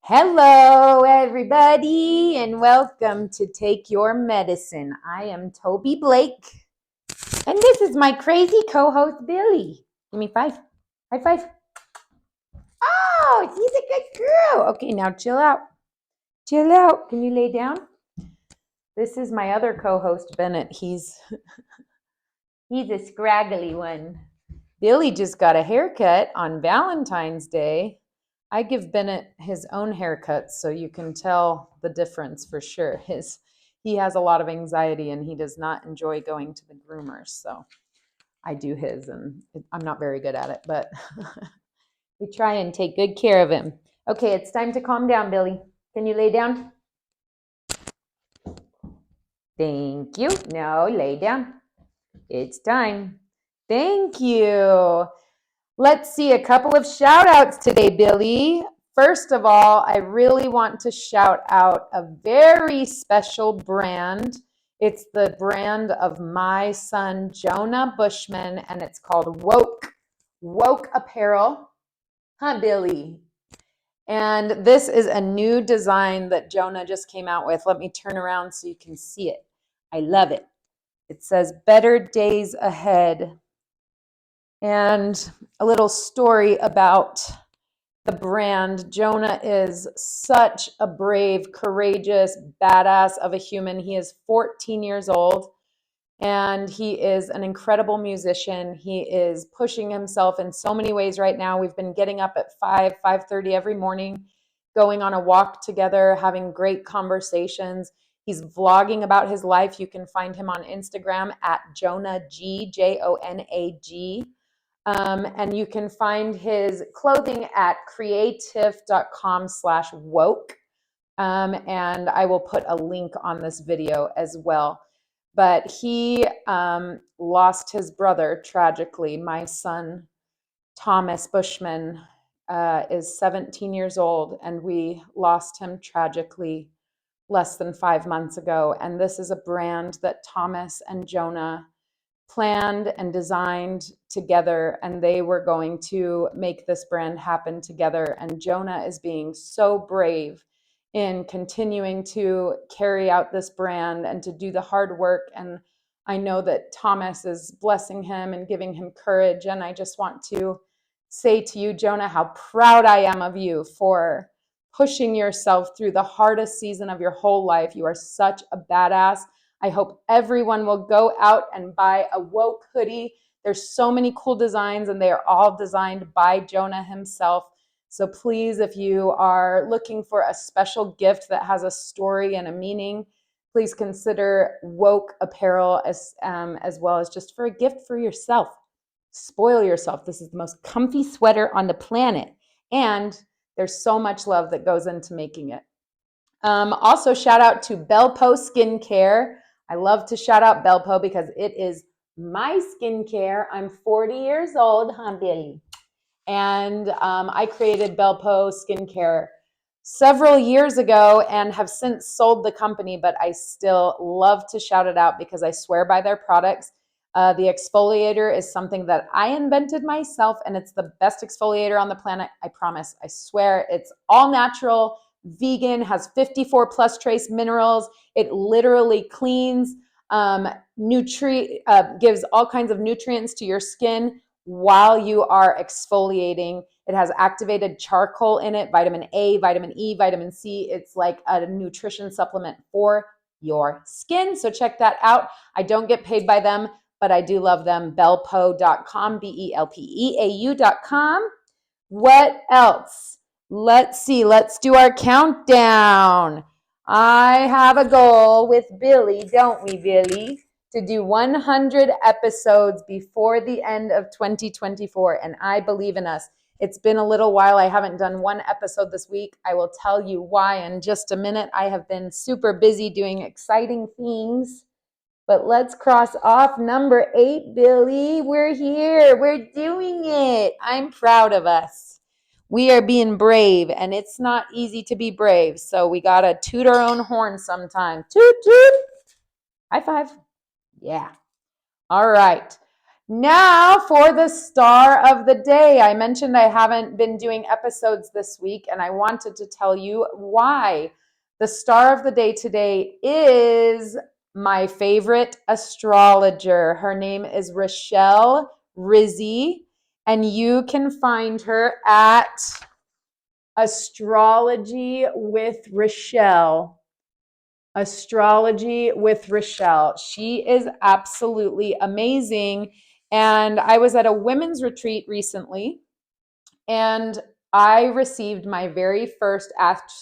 Hello, everybody, and welcome to Take Your Medicine. I am Toby Blake, and this is my crazy co-host, Billy. Give me five. High five. Oh, she's a good girl. Okay, now chill out. Chill out. Can you lay down? This is my other co-host, Bennett. He's a scraggly one. Billy just got a haircut on Valentine's Day. I give Bennett his own haircut so you can tell the difference for sure. He has a lot of anxiety and he does not enjoy going to the groomers. So I do his and I'm not very good at it, but we try and take good care of him. Okay, it's time to calm down, Billy. Can you lay down? Thank you. No, lay down. It's time. Thank you. Let's see a couple of shout outs today, Billy. First of all, I really want to shout out a very special brand. It's the brand of my son, Jonah Bushman, and it's called Woke Apparel. Huh, Billy? And this is a new design that Jonah just came out with. Let me turn around so you can see it. I love it. It says, "Better days ahead." And a little story about the brand. Jonah is such a brave, courageous, badass of a human. He is 14 years old and he is an incredible musician. He is pushing himself in so many ways right now. We've been getting up at 5:30 every morning, going on a walk together, having great conversations. He's vlogging about his life. You can find him on Instagram at Jonah G, Jonag. And you can find his clothing at CreaTyf.com/woke. And I will put a link on this video as well. But he lost his brother tragically. My son, Thomas Bushman, is 17 years old, and we lost him tragically less than 5 months ago. And this is a brand that Thomas and Jonah planned and designed together, and they were going to make this brand happen together. And Jonah is being so brave in continuing to carry out this brand and to do the hard work. And I know that Thomas is blessing him and giving him courage. And I just want to say to you, Jonah, how proud I am of you for pushing yourself through the hardest season of your whole life. You are such a badass. I hope everyone will go out and buy a Woke hoodie. There's so many cool designs, and they are all designed by Jonah himself. So please, if you are looking for a special gift that has a story and a meaning, please consider Woke Apparel as well as just for a gift for yourself. Spoil yourself. This is the most comfy sweater on the planet, and there's so much love that goes into making it. Also, shout out to Belpo Skincare. I love to shout out Belpo because it is my skincare. I'm 40 years old, huh, Billy? And I created Belpo Skincare several years ago and have since sold the company, but I still love to shout it out because I swear by their products. The exfoliator is something that I invented myself, and it's the best exfoliator on the planet. I promise. I swear. It's all natural, vegan, has 54 plus trace minerals. It literally cleans, gives all kinds of nutrients to your skin while you are exfoliating. It has activated charcoal in it, vitamin A, vitamin E, vitamin C. It's like a nutrition supplement for your skin. So check that out. I don't get paid by them, but I do love them. Belpo.com, BELPEAU.com. What else? Let's see. Let's do our countdown. I have a goal with Billy, don't we, Billy? To do 100 episodes before the end of 2024, and I believe in us. It's been a little while. I haven't done one episode this week. I will tell you why in just a minute. I have been super busy doing exciting things. But let's cross off number 8, Billy. We're here. We're doing it. I'm proud of us. We are being brave, and it's not easy to be brave. So we got to toot our own horn sometime. Toot, toot. High five. Yeah. All right. Now for the star of the day. I mentioned I haven't been doing episodes this week, and I wanted to tell you why. The star of the day today is my favorite astrologer. Her name is Rochelle Rizzi, and you can find her at Astrology with Rochelle. Astrology with Rochelle. She is absolutely amazing. And I was at a women's retreat recently, and I received my very first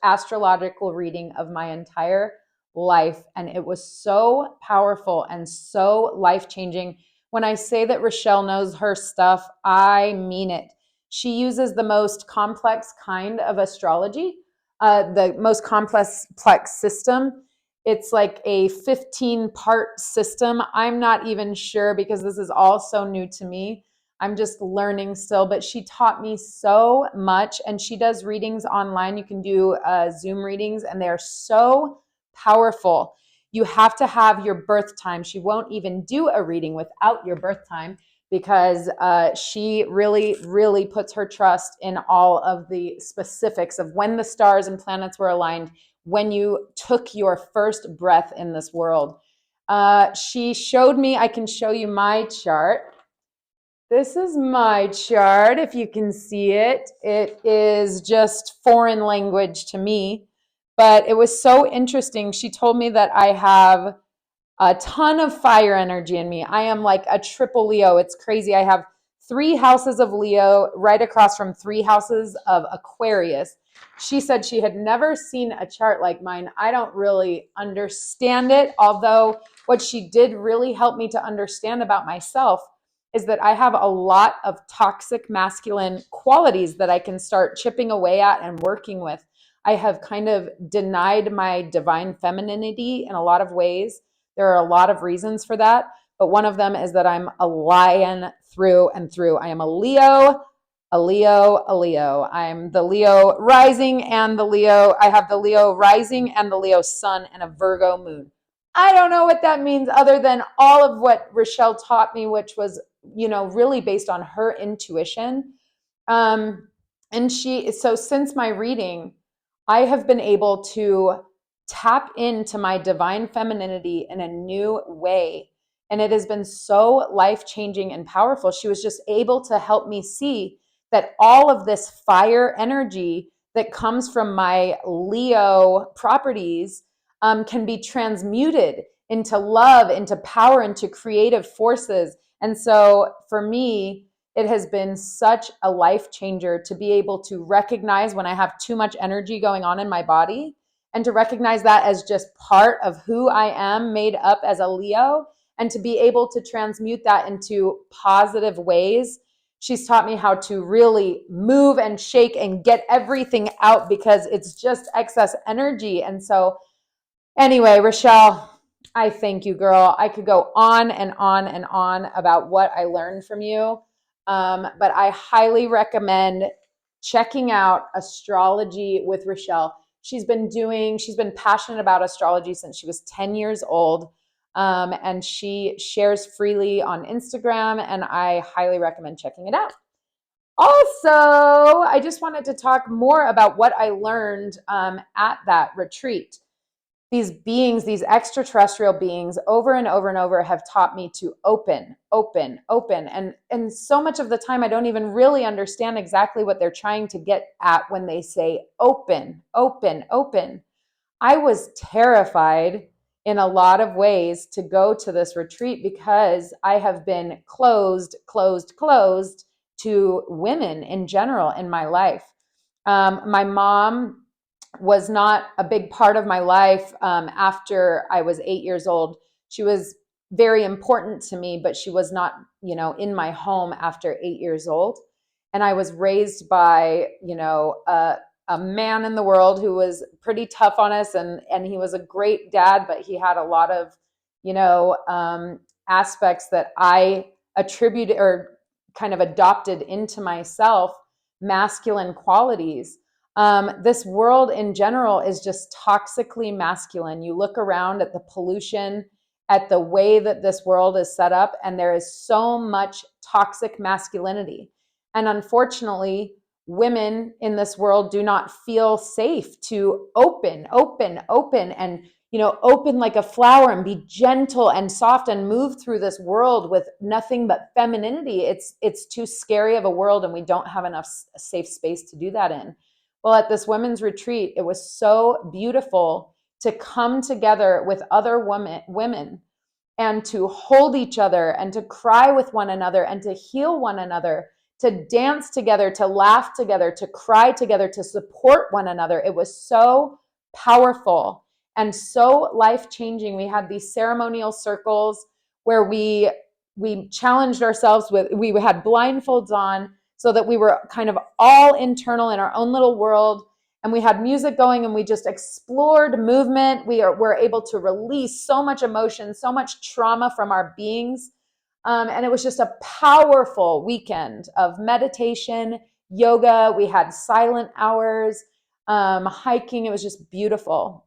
astrological reading of my entire life. And it was so powerful and so life changing. When I say that Rochelle knows her stuff, I mean it. She uses the most complex kind of astrology, the most complex system. It's like a 15-part system. I'm not even sure because this is all so new to me. I'm just learning still, but she taught me so much, and she does readings online. You can do Zoom readings, and they're so powerful. You have to have your birth time. She won't even do a reading without your birth time because she really, really puts her trust in all of the specifics of when the stars and planets were aligned, when you took your first breath in this world. She showed me, I can show you my chart. This is my chart, if you can see it. It is just foreign language to me, but it was so interesting. She told me that I have a ton of fire energy in me. I am like a triple Leo. It's crazy. I have 3 houses of Leo right across from 3 houses of Aquarius. She said she had never seen a chart like mine. I don't really understand it, although what she did really help me to understand about myself is that I have a lot of toxic masculine qualities that I can start chipping away at and working with. I have kind of denied my divine femininity in a lot of ways. There are a lot of reasons for that, but one of them is that I'm a lion through and through. I am a Leo, a Leo, a Leo. I'm the Leo rising and the Leo. I have the Leo rising and the Leo sun and a Virgo moon. I don't know what that means other than all of what Rochelle taught me, which was, really based on her intuition. And so since my reading, I have been able to tap into my divine femininity in a new way. And it has been so life-changing and powerful. She was just able to help me see that all of this fire energy that comes from my Leo properties can be transmuted into love, into power, into creative forces. And so for me, it has been such a life changer to be able to recognize when I have too much energy going on in my body, and to recognize that as just part of who I am, made up as a Leo, and to be able to transmute that into positive ways. She's taught me how to really move and shake and get everything out because it's just excess energy. And so anyway, Rochelle, I thank you, girl. I could go on and on and on about what I learned from you, but I highly recommend checking out Astrology with Rochelle. She's been passionate about astrology since she was 10 years old, and she shares freely on Instagram, and I highly recommend checking it out. Also, I just wanted to talk more about what I learned at that retreat. These beings, these extraterrestrial beings, over and over and over have taught me to open, open, open. And so much of the time, I don't even really understand exactly what they're trying to get at when they say open, open, open. I was terrified in a lot of ways to go to this retreat because I have been closed, closed, closed to women in general in my life. My mom was not a big part of my life after I was 8 years old. She was very important to me, but she was not, in my home after 8 years old. And I was raised by, a man in the world who was pretty tough on us, and he was a great dad, but he had a lot of, aspects that I attributed or kind of adopted into myself, masculine qualities. This world in general is just toxically masculine. You look around at the pollution at the way that this world is set up, and there is so much toxic masculinity. And unfortunately, women in this world do not feel safe to open, and open like a flower and be gentle and soft and move through this world with nothing but femininity. It's too scary of a world, and we don't have enough safe space to do that in. Well, at this women's retreat, it was so beautiful to come together with other women and to hold each other and to cry with one another and to heal one another, to dance together, to laugh together, to cry together, to support one another. It was so powerful and so life-changing. We had these ceremonial circles where we challenged ourselves we had blindfolds on so that we were kind of all internal in our own little world. And we had music going and we just explored movement. We're able to release so much emotion, so much trauma from our beings. And it was just a powerful weekend of meditation, yoga. We had silent hours, hiking. It was just beautiful.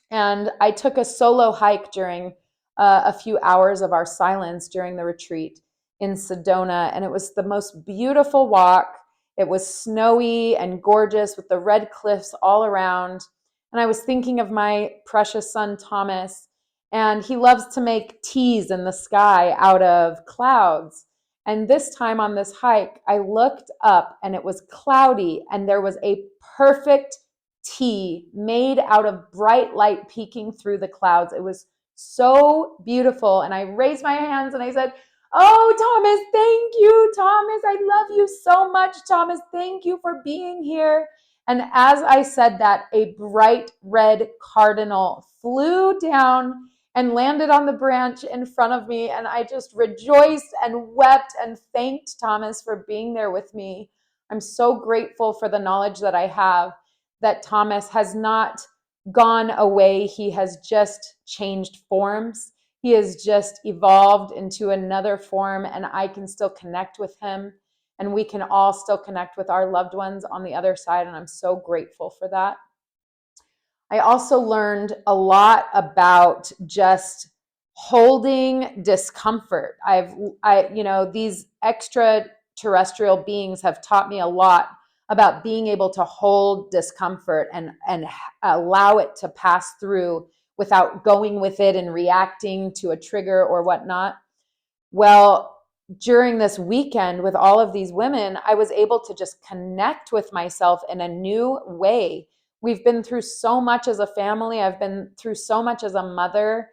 And I took a solo hike during a few hours of our silence during the retreat in Sedona. And it was the most beautiful walk. It was snowy and gorgeous with the red cliffs all around. And I was thinking of my precious son, Thomas, and he loves to make T's in the sky out of clouds. And this time on this hike, I looked up and it was cloudy and there was a perfect T made out of bright light peeking through the clouds. It was so beautiful. And I raised my hands and I said, "Oh, Thomas, thank you, Thomas. I love you so much, Thomas. Thank you for being here." And as I said that, a bright red cardinal flew down and landed on the branch in front of me. And I just rejoiced and wept and thanked Thomas for being there with me. I'm so grateful for the knowledge that I have that Thomas has not gone away. He has just changed forms. He has just evolved into another form, and I can still connect with him, and we can all still connect with our loved ones on the other side, and I'm so grateful for that. I also learned a lot about just holding discomfort. These extraterrestrial beings have taught me a lot about being able to hold discomfort and allow it to pass through without going with it and reacting to a trigger or whatnot. Well, during this weekend with all of these women, I was able to just connect with myself in a new way. We've been through so much as a family. I've been through so much as a mother.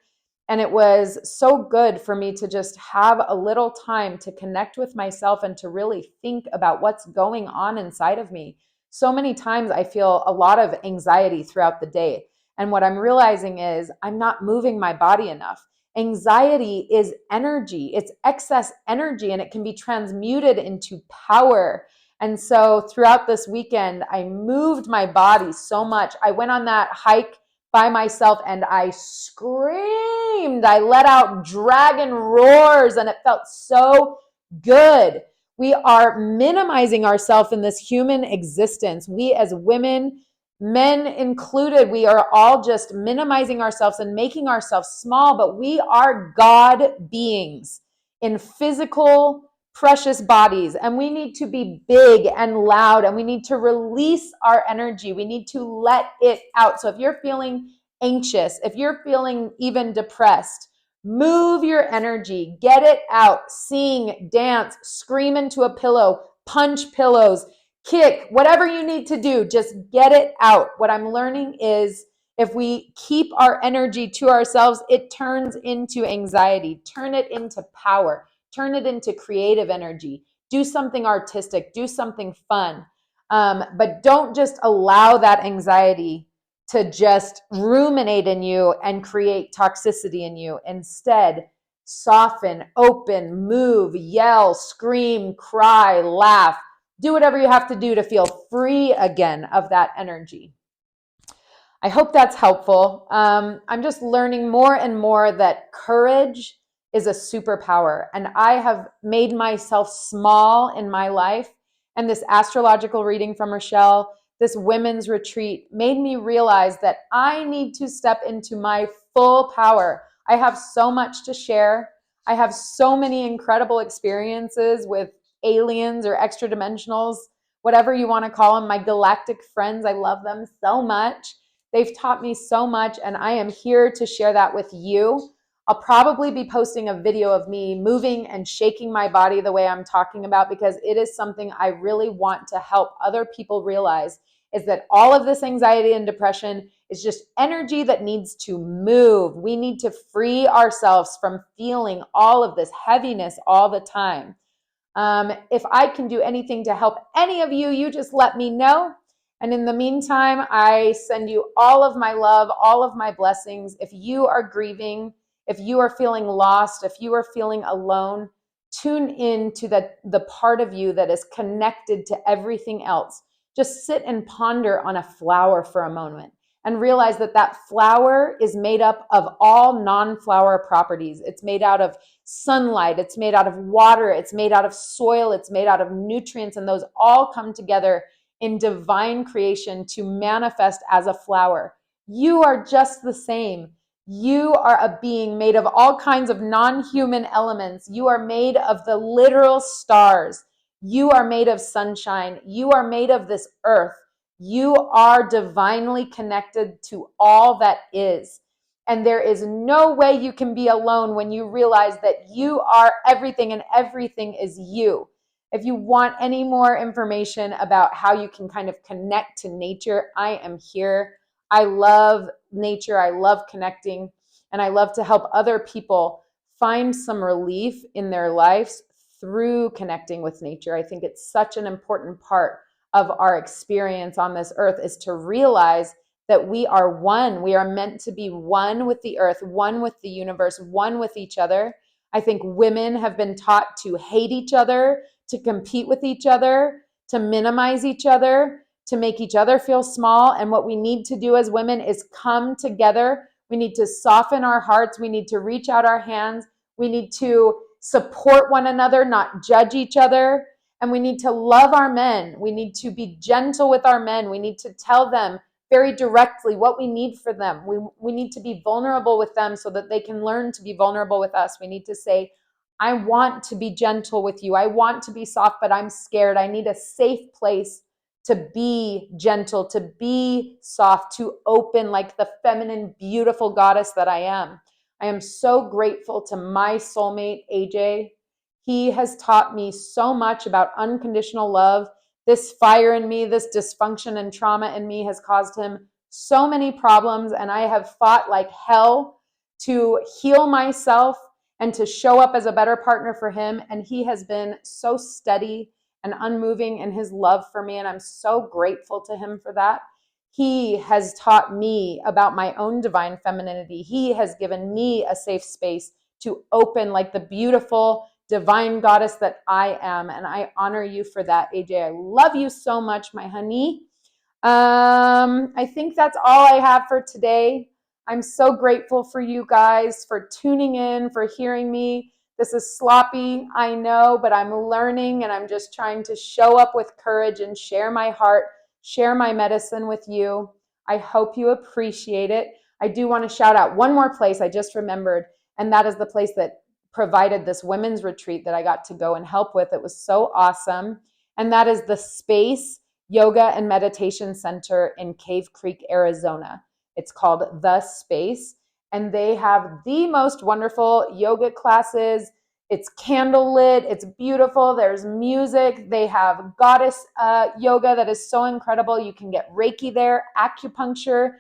And it was so good for me to just have a little time to connect with myself and to really think about what's going on inside of me. So many times I feel a lot of anxiety throughout the day. And what I'm realizing is I'm not moving my body enough. Anxiety is energy. It's excess energy, and it can be transmuted into power. And so throughout this weekend, I moved my body so much. I went on that hike by myself and I screamed. I let out dragon roars and it felt so good. We are minimizing ourselves in this human existence. We as women, men included, we are all just minimizing ourselves and making ourselves small, but we are God beings in physical, precious bodies, and we need to be big and loud, and we need to release our energy. We need to let it out. So if you're feeling anxious, if you're feeling even depressed, move your energy, get it out, sing, dance, scream into a pillow, punch pillows, kick, whatever you need to do, just get it out. What I'm learning is if we keep our energy to ourselves, it turns into anxiety. Turn it into power. Turn it into creative energy. Do something artistic. Do something fun. But don't just allow that anxiety to just ruminate in you and create toxicity in you. Instead, soften, open, move, yell, scream, cry, laugh. Do whatever you have to do to feel free again of that energy. I hope that's helpful. I'm just learning more and more that courage is a superpower, and I have made myself small in my life. And this astrological reading from Rochelle, this women's retreat, made me realize that I need to step into my full power. I have so much to share. I have so many incredible experiences with aliens or extra dimensionals, whatever you want to call them, my galactic friends. I love them so much. They've taught me so much, and I am here to share that with you. I'll probably be posting a video of me moving and shaking my body the way I'm talking about, because it is something I really want to help other people realize, is that all of this anxiety and depression is just energy that needs to move. We need to free ourselves from feeling all of this heaviness all the time. If I can do anything to help any of you, you just let me know. And in the meantime, I send you all of my love, all of my blessings. If you are grieving, if you are feeling lost, if you are feeling alone, tune in to the part of you that is connected to everything else. Just sit and ponder on a flower for a moment and realize that that flower is made up of all non-flower properties. It's made out of sunlight, it's made out of water, it's made out of soil, it's made out of nutrients, and those all come together in divine creation to manifest as a flower. You are just the same. You are a being made of all kinds of non-human elements. You are made of the literal stars. You are made of sunshine. You are made of this earth. You are divinely connected to all that is. And there is no way you can be alone when you realize that you are everything and everything is you. If you want any more information about how you can kind of connect to nature, I am here. I love nature. I love connecting, and I love to help other people find some relief in their lives through connecting with nature. I think it's such an important part of our experience on this earth, is to realize that we are one. We are meant to be one with the earth, one with the universe, one with each other. I think women have been taught to hate each other, to compete with each other, to minimize each other, to make each other feel small. And what we need to do as women is come together. We need to soften our hearts. We need to reach out our hands. We need to support one another, not judge each other. And we need to love our men. We need to be gentle with our men. We need to tell them very directly what we need for them. We need to be vulnerable with them so that they can learn to be vulnerable with us. We need to say, I want to be gentle with you. I want to be soft, but I'm scared. I need a safe place to be gentle, to be soft, to open like the feminine, beautiful goddess that I am. I am so grateful to my soulmate, AJ. He has taught me so much about unconditional love. This fire in me, this dysfunction and trauma in me has caused him so many problems, and I have fought like hell to heal myself and to show up as a better partner for him. And he has been so steady and unmoving in his love for me, and I'm so grateful to him for that. He has taught me about my own divine femininity. He has given me a safe space to open like the beautiful divine goddess that I am. And I honor you for that, AJ. I love you so much, my honey. I think that's all I have for today. I'm so grateful for you guys for tuning in, for hearing me. This is sloppy, I know, but I'm learning, and I'm just trying to show up with courage and share my heart, share my medicine with you. I hope you appreciate it. I do want to shout out one more place I just remembered, and that is the place that provided this women's retreat that I got to go and help with. It was so awesome. And that is the Space Yoga and Meditation Center in Cave Creek, Arizona. It's called The Space, and they have the most wonderful yoga classes. It's candlelit, it's beautiful, there's music, they have goddess yoga that is so incredible. You can get Reiki there, acupuncture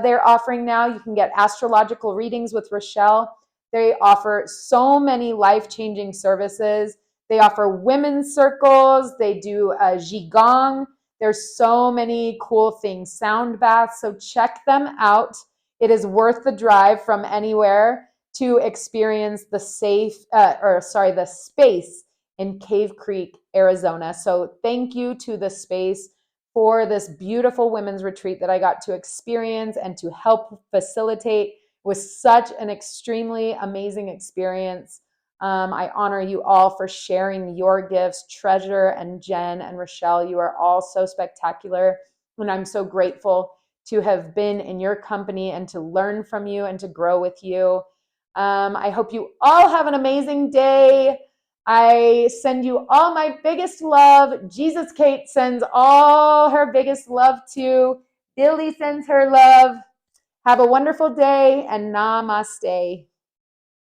they're offering now. You can get astrological readings with Rochelle. They offer so many life-changing services. They offer women's circles. They do Qigong. There's so many cool things, sound baths. So check them out. It is worth the drive from anywhere to experience the the space in Cave Creek, Arizona. So thank you to the space for this beautiful women's retreat that I got to experience and to help facilitate. It was such an extremely amazing experience. I honor you all for sharing your gifts. Treasure and Jen and Rochelle, you are all so spectacular. And I'm so grateful to have been in your company and to learn from you and to grow with you. I hope you all have an amazing day. I send you all my biggest love. Jesus Kate sends all her biggest love to. Billy sends her love. Have a wonderful day and namaste.